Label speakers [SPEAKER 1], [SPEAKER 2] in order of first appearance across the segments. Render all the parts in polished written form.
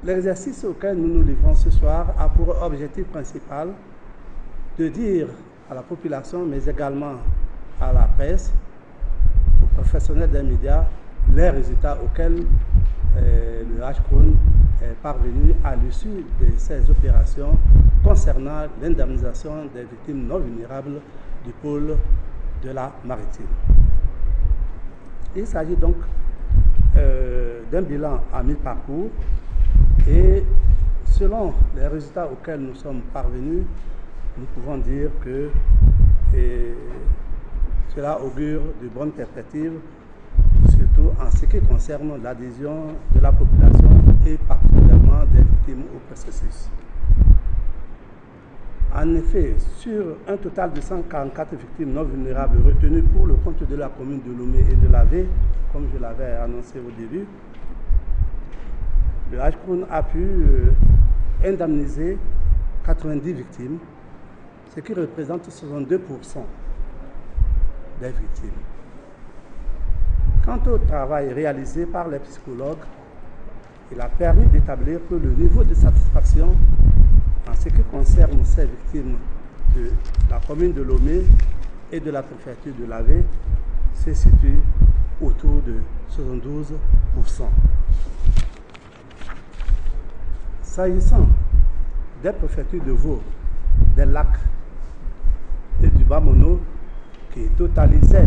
[SPEAKER 1] L'exercice auquel nous nous livrons ce soir a pour objectif principal de dire à la population, mais également à la presse, aux professionnels des médias, les résultats auxquels le HCROUN est parvenu à l'issue de ces opérations concernant l'indemnisation des victimes non vulnérables du pôle de la Maritime. Il s'agit donc d'un bilan à mi-parcours et selon les résultats auxquels nous sommes parvenus, nous pouvons dire que cela augure de bonnes perspectives, surtout en ce qui concerne l'adhésion de la population et particulièrement des victimes au processus. En effet, sur un total de 144 victimes non vulnérables retenues pour le compte de la commune de Lomé et de Lavé, comme je l'avais annoncé au début, le HCROUN a pu indemniser 90 victimes, ce qui représente 62% des victimes. Quant au travail réalisé par les psychologues, il a permis d'établir que le niveau de satisfaction en ce qui concerne ces victimes de la commune de Lomé et de la préfecture de Lavé se situe autour de 72%. S'agissant des préfectures de Vaud, des Lacs et du Bas-Mono, qui totalisaient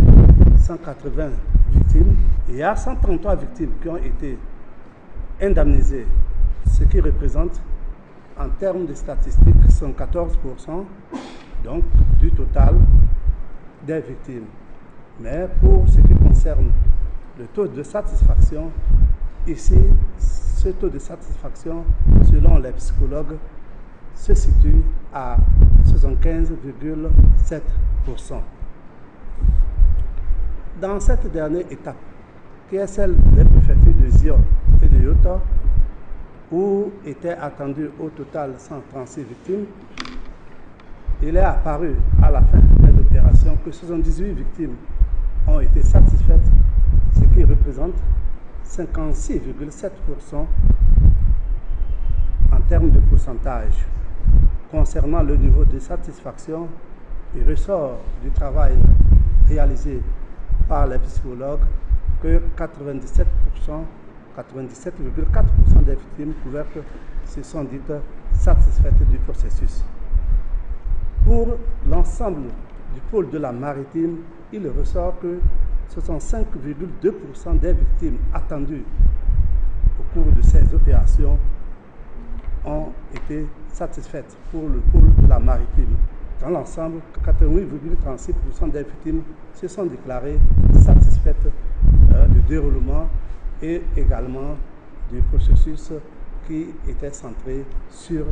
[SPEAKER 1] 180 victimes, il y a 133 victimes qui ont été indemnisées, ce qui représente en termes de statistiques 114%, donc du total des victimes. Mais pour ce qui concerne le taux de satisfaction, ici, ce taux de satisfaction, selon les psychologues, se situe à 75,7%. Dans cette dernière étape, qui est celle des préfectures de Zion et de Yota, où étaient attendues au total 136 victimes, il est apparu à la fin de l'opération que 78 victimes ont été satisfaites, ce qui représente 56,7% en termes de pourcentage. Concernant le niveau de satisfaction, il ressort du travail réalisé par les psychologues que 97,4% des victimes couvertes se sont dites satisfaites du processus. Pour l'ensemble du pôle de la Maritime, il ressort que 65,2% des victimes attendues au cours de ces opérations ont été satisfaites pour le pôle de la Maritime. Dans l'ensemble, 88,36% des victimes se sont déclarées satisfaites du déroulement et également du processus qui était centré sur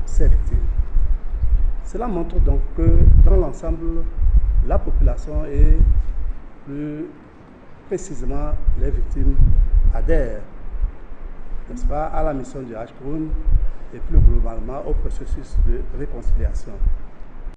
[SPEAKER 1] ces victimes. Cela montre donc que dans l'ensemble, la population et plus précisément les victimes adhèrent, n'est-ce pas, à la mission du HCROUN et plus globalement au processus de réconciliation.